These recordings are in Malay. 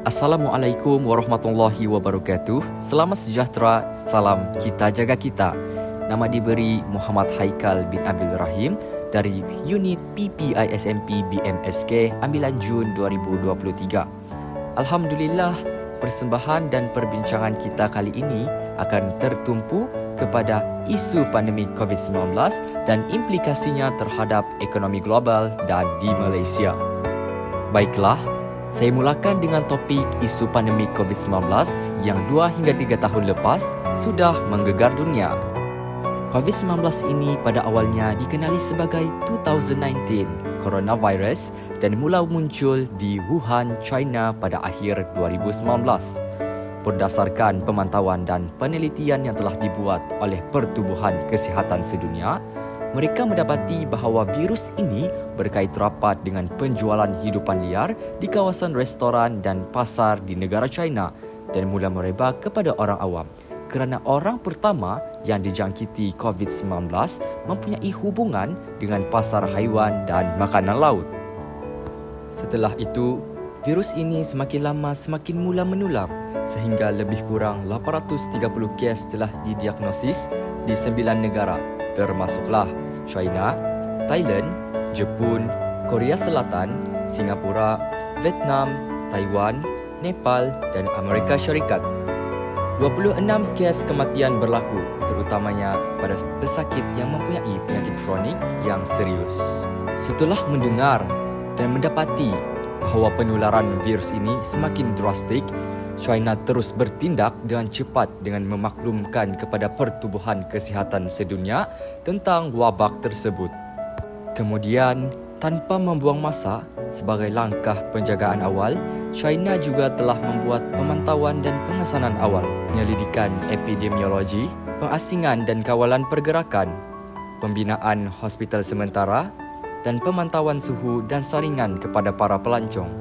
Assalamualaikum warahmatullahi wabarakatuh. Selamat sejahtera, salam kita jaga kita. Nama diberi Muhammad Haikal bin Abdul Rahim dari unit PPISMP BMSK ambilan Jun 2023. Alhamdulillah, persembahan dan perbincangan kita kali ini akan tertumpu kepada isu pandemik COVID-19 dan implikasinya terhadap ekonomi global dan di Malaysia. Baiklah, saya mulakan dengan topik isu pandemik COVID-19 yang 2 hingga 3 tahun lepas sudah menggegar dunia. COVID-19 ini pada awalnya dikenali sebagai 2019 coronavirus dan mula muncul di Wuhan, China pada akhir 2019. Berdasarkan pemantauan dan penelitian yang telah dibuat oleh Pertubuhan Kesihatan Sedunia, mereka mendapati bahawa virus ini berkait rapat dengan penjualan hidupan liar di kawasan restoran dan pasar di negara China dan mula merebak kepada orang awam kerana orang pertama yang dijangkiti COVID-19 mempunyai hubungan dengan pasar haiwan dan makanan laut. Setelah itu, virus ini semakin lama semakin mula menular sehingga lebih kurang 830 kes telah didiagnosis di 9 negara, termasuklah China, Thailand, Jepun, Korea Selatan, Singapura, Vietnam, Taiwan, Nepal dan Amerika Syarikat. 26 kes kematian berlaku, terutamanya pada pesakit yang mempunyai penyakit kronik yang serius. Setelah mendengar dan mendapati bahawa penularan virus ini semakin drastik, China terus bertindak dengan cepat dengan memaklumkan kepada Pertubuhan Kesihatan Sedunia tentang wabak tersebut. Kemudian, tanpa membuang masa, sebagai langkah penjagaan awal, China juga telah membuat pemantauan dan pengesanan awal, penyelidikan epidemiologi, pengasingan dan kawalan pergerakan, pembinaan hospital sementara, dan pemantauan suhu dan saringan kepada para pelancong.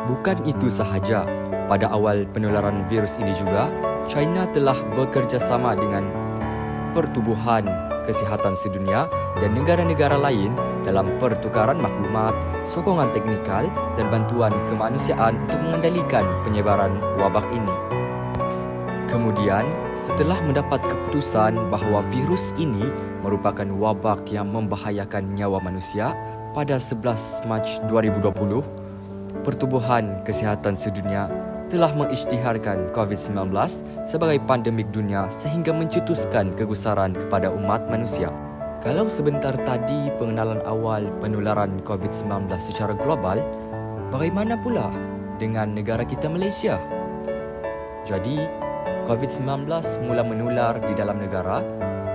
Bukan itu sahaja. Pada awal penularan virus ini juga, China telah bekerjasama dengan Pertubuhan Kesihatan Sedunia dan negara-negara lain dalam pertukaran maklumat, sokongan teknikal dan bantuan kemanusiaan untuk mengendalikan penyebaran wabak ini. Kemudian, setelah mendapat keputusan bahawa virus ini merupakan wabak yang membahayakan nyawa manusia, pada 11 Mac 2020, Pertubuhan Kesihatan Sedunia telah mengisytiharkan COVID-19 sebagai pandemik dunia sehingga mencetuskan kegusaran kepada umat manusia. Kalau sebentar tadi pengenalan awal penularan COVID-19 secara global, bagaimana pula dengan negara kita Malaysia? Jadi, COVID-19 mula menular di dalam negara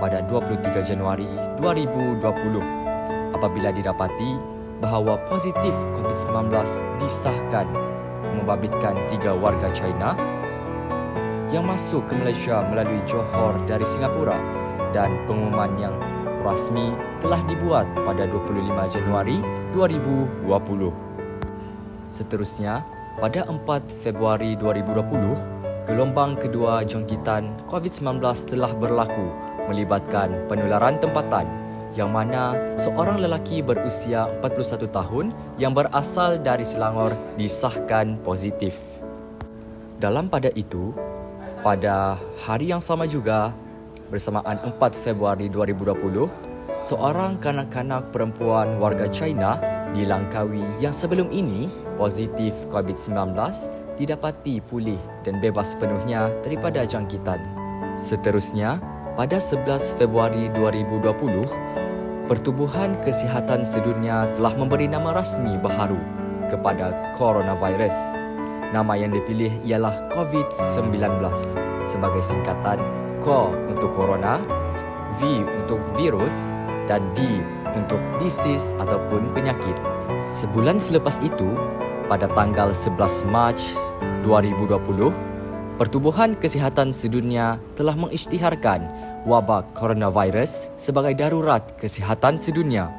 pada 23 Januari 2020 apabila didapati bahawa positif COVID-19 disahkan membabitkan 3 warga China yang masuk ke Malaysia melalui Johor dari Singapura dan pengumuman yang rasmi telah dibuat pada 25 Januari 2020. Seterusnya, pada 4 Februari 2020, gelombang kedua jangkitan COVID-19 telah berlaku melibatkan penularan tempatan yang mana seorang lelaki berusia 41 tahun yang berasal dari Selangor disahkan positif. Dalam pada itu, pada hari yang sama juga, bersamaan 4 Februari 2020, seorang kanak-kanak perempuan warga China di Langkawi yang sebelum ini positif COVID-19 didapati pulih dan bebas sepenuhnya daripada jangkitan. Seterusnya, pada 11 Februari 2020, Pertubuhan Kesihatan Sedunia telah memberi nama rasmi baharu kepada coronavirus. Nama yang dipilih ialah COVID-19 sebagai singkatan CO untuk corona, V untuk virus dan D untuk disease ataupun penyakit. Sebulan selepas itu, pada tanggal 11 Mac 2020, Pertubuhan Kesihatan Sedunia telah mengisytiharkan wabak coronavirus sebagai darurat kesihatan sedunia.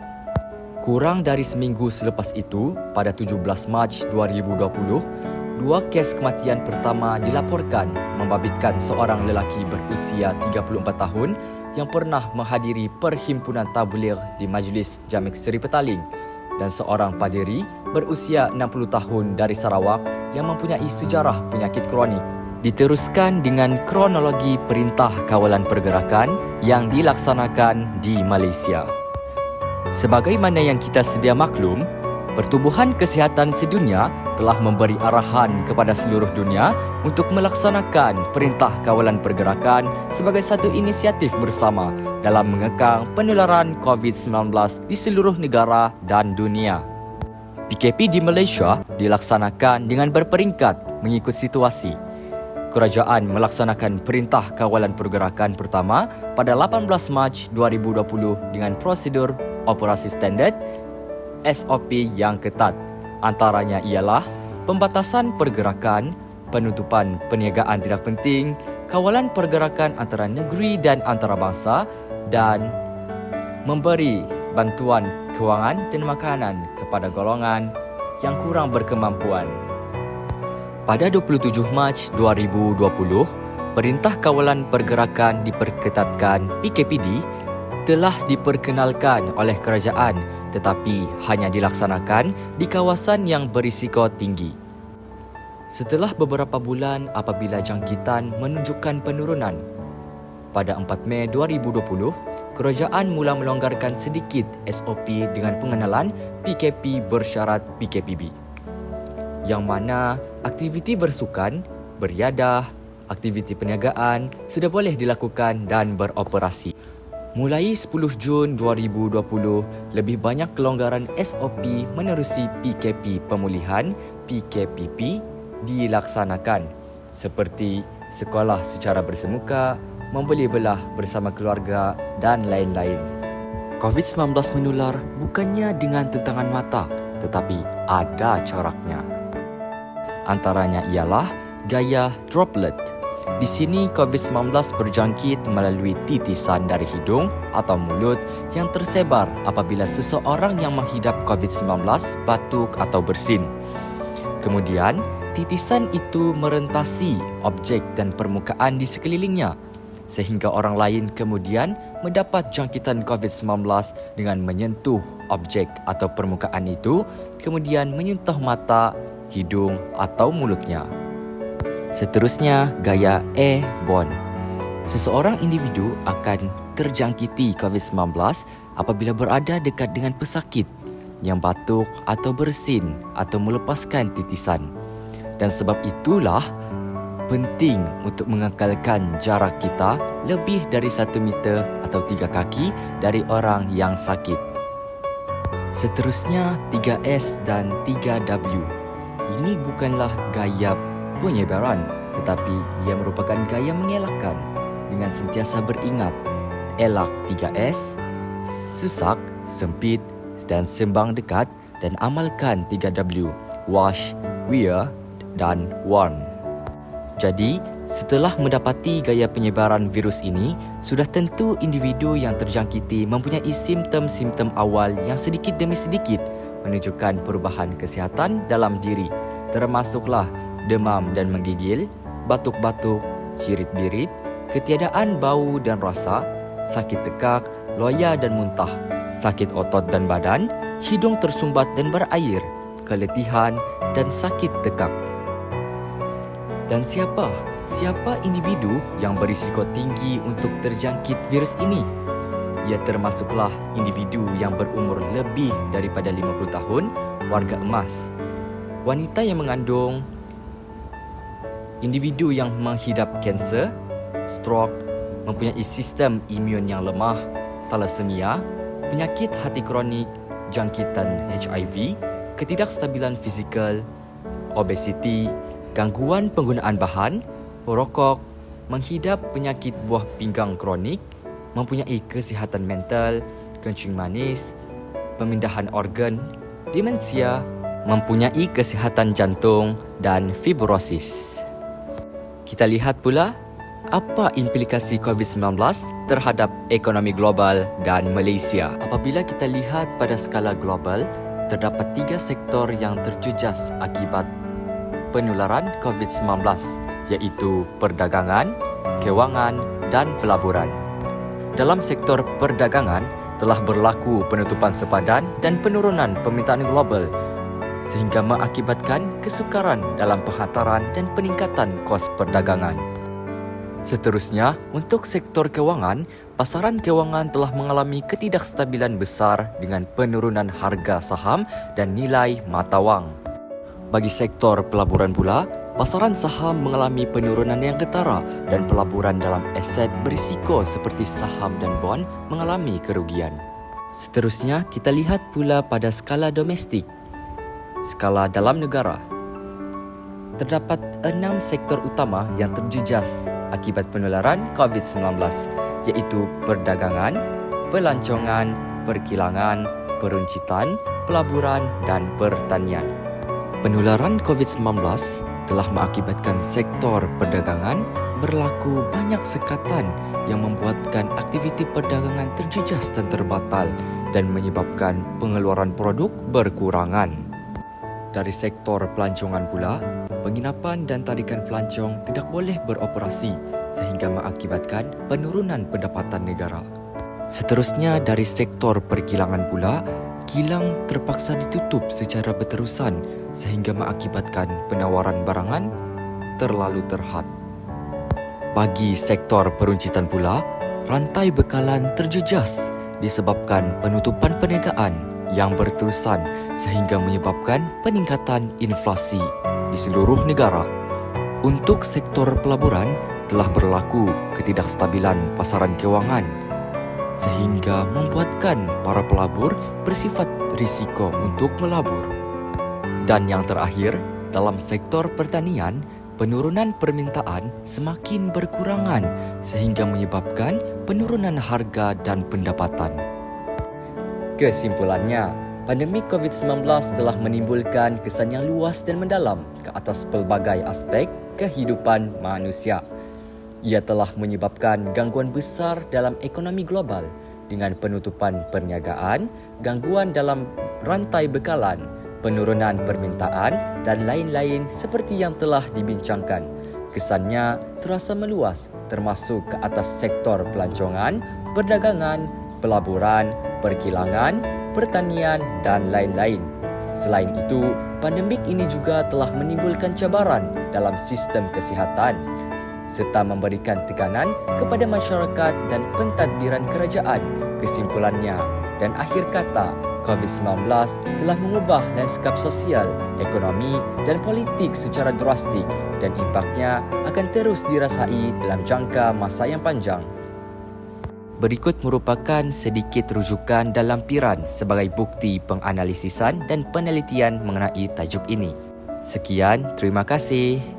Kurang dari seminggu selepas itu, pada 17 Mac 2020, 2 kes kematian pertama dilaporkan membabitkan seorang lelaki berusia 34 tahun yang pernah menghadiri perhimpunan tabligh di Majlis Jamek Seri Petaling dan seorang paderi berusia 60 tahun dari Sarawak yang mempunyai sejarah penyakit kronik. Diteruskan dengan kronologi Perintah Kawalan Pergerakan yang dilaksanakan di Malaysia. Sebagaimana yang kita sedia maklum, Pertubuhan Kesihatan Sedunia telah memberi arahan kepada seluruh dunia untuk melaksanakan Perintah Kawalan Pergerakan sebagai satu inisiatif bersama dalam mengekang penularan COVID-19 di seluruh negara dan dunia. PKP di Malaysia dilaksanakan dengan berperingkat mengikut situasi. Kerajaan melaksanakan Perintah Kawalan Pergerakan pertama pada 18 Mac 2020 dengan prosedur operasi standard SOP yang ketat. Antaranya ialah pembatasan pergerakan, penutupan perniagaan tidak penting, kawalan pergerakan antara negeri dan antarabangsa dan memberi bantuan kewangan dan makanan kepada golongan yang kurang berkemampuan. Pada 27 Mac 2020, Perintah Kawalan Pergerakan diperketatkan PKPD telah diperkenalkan oleh kerajaan tetapi hanya dilaksanakan di kawasan yang berisiko tinggi. Setelah beberapa bulan apabila jangkitan menunjukkan penurunan, pada 4 Mei 2020, kerajaan mula melonggarkan sedikit SOP dengan pengenalan PKP bersyarat PKPB, yang mana aktiviti bersukan, beriadah, aktiviti perniagaan sudah boleh dilakukan dan beroperasi. Mulai 10 Jun 2020, lebih banyak kelonggaran SOP menerusi PKP pemulihan PKPP dilaksanakan seperti sekolah secara bersemuka, membeli belah bersama keluarga dan lain-lain. COVID-19 menular bukannya dengan tentangan mata tetapi ada coraknya. Antaranya ialah gaya droplet. Di sini COVID-19 berjangkit melalui titisan dari hidung atau mulut yang tersebar apabila seseorang yang menghidap COVID-19 batuk atau bersin. Kemudian, titisan itu merentasi objek dan permukaan di sekelilingnya sehingga orang lain kemudian mendapat jangkitan COVID-19 dengan menyentuh objek atau permukaan itu, kemudian menyentuh mata, hidung atau mulutnya. Seterusnya, gaya airborne. Seseorang individu akan terjangkiti COVID-19 apabila berada dekat dengan pesakit yang batuk atau bersin atau melepaskan titisan. Dan sebab itulah penting untuk mengekalkan jarak kita lebih dari 1 meter atau 3 kaki dari orang yang sakit. Seterusnya, 3S dan 3W. Ini bukanlah gaya penyebaran, tetapi ia merupakan gaya mengelakkan dengan sentiasa beringat elak 3S, sesak, sempit dan sembang dekat, dan amalkan 3W, wash, wear dan warn. Jadi, setelah mendapati gaya penyebaran virus ini, sudah tentu individu yang terjangkiti mempunyai simptom-simptom awal yang sedikit demi sedikit menunjukkan perubahan kesihatan dalam diri, termasuklah demam dan menggigil, batuk-batuk, cirit-birit, ketiadaan bau dan rasa, sakit tekak, loya dan muntah, sakit otot dan badan, hidung tersumbat dan berair, keletihan dan sakit tekak. Dan siapa individu yang berisiko tinggi untuk terjangkit virus ini? Ia termasuklah individu yang berumur lebih daripada 50 tahun, warga emas, wanita yang mengandung, individu yang menghidap kanser, stroke, mempunyai sistem imun yang lemah, thalassemia, penyakit hati kronik, jangkitan HIV, ketidakstabilan fizikal, obesiti, gangguan penggunaan bahan, perokok, menghidap penyakit buah pinggang kronik, mempunyai kesihatan mental, kencing manis, pemindahan organ, demensia, mempunyai kesihatan jantung dan fibrosis. Kita lihat pula apa implikasi COVID-19 terhadap ekonomi global dan Malaysia. Apabila kita lihat pada skala global, terdapat 3 sektor yang terjejas akibat penularan COVID-19, iaitu perdagangan, kewangan dan pelaburan. Dalam sektor perdagangan, telah berlaku penutupan sepadan dan penurunan permintaan global sehingga mengakibatkan kesukaran dalam penghantaran dan peningkatan kos perdagangan. Seterusnya, untuk sektor kewangan, pasaran kewangan telah mengalami ketidakstabilan besar dengan penurunan harga saham dan nilai mata wang. Bagi sektor pelaburan pula, pasaran saham mengalami penurunan yang ketara dan pelaburan dalam aset berisiko seperti saham dan bond mengalami kerugian. Seterusnya, kita lihat pula pada skala domestik. Skala dalam negara. Terdapat 6 sektor utama yang terjejas akibat penularan COVID-19, iaitu perdagangan, pelancongan, perkilangan, peruncitan, pelaburan dan pertanian. Penularan COVID-19 telah mengakibatkan sektor perdagangan berlaku banyak sekatan yang membuatkan aktiviti perdagangan terjejas dan terbatal dan menyebabkan pengeluaran produk berkurangan. Dari sektor pelancongan pula, penginapan dan tarikan pelancong tidak boleh beroperasi sehingga mengakibatkan penurunan pendapatan negara. Seterusnya dari sektor perkilangan pula, kilang terpaksa ditutup secara berterusan sehingga mengakibatkan penawaran barangan terlalu terhad. Bagi sektor peruncitan pula, rantai bekalan terjejas disebabkan penutupan perniagaan yang berterusan sehingga menyebabkan peningkatan inflasi di seluruh negara. Untuk sektor pelaburan telah berlaku ketidakstabilan pasaran kewangan sehingga membuatkan para pelabur bersifat risiko untuk melabur. Dan yang terakhir, dalam sektor pertanian, penurunan permintaan semakin berkurangan sehingga menyebabkan penurunan harga dan pendapatan. Kesimpulannya, pandemik COVID-19 telah menimbulkan kesan yang luas dan mendalam ke atas pelbagai aspek kehidupan manusia. Ia telah menyebabkan gangguan besar dalam ekonomi global dengan penutupan perniagaan, gangguan dalam rantai bekalan, penurunan permintaan dan lain-lain seperti yang telah dibincangkan. Kesannya terasa meluas termasuk ke atas sektor pelancongan, perdagangan, pelaburan, perkilangan, pertanian dan lain-lain. Selain itu, pandemik ini juga telah menimbulkan cabaran dalam sistem kesihatan serta memberikan tekanan kepada masyarakat dan pentadbiran kerajaan. Kesimpulannya dan akhir kata, COVID-19 telah mengubah lanskap sosial, ekonomi dan politik secara drastik dan impaknya akan terus dirasai dalam jangka masa yang panjang. Berikut merupakan sedikit rujukan dan lampiran sebagai bukti penganalisisan dan penelitian mengenai tajuk ini. Sekian, terima kasih.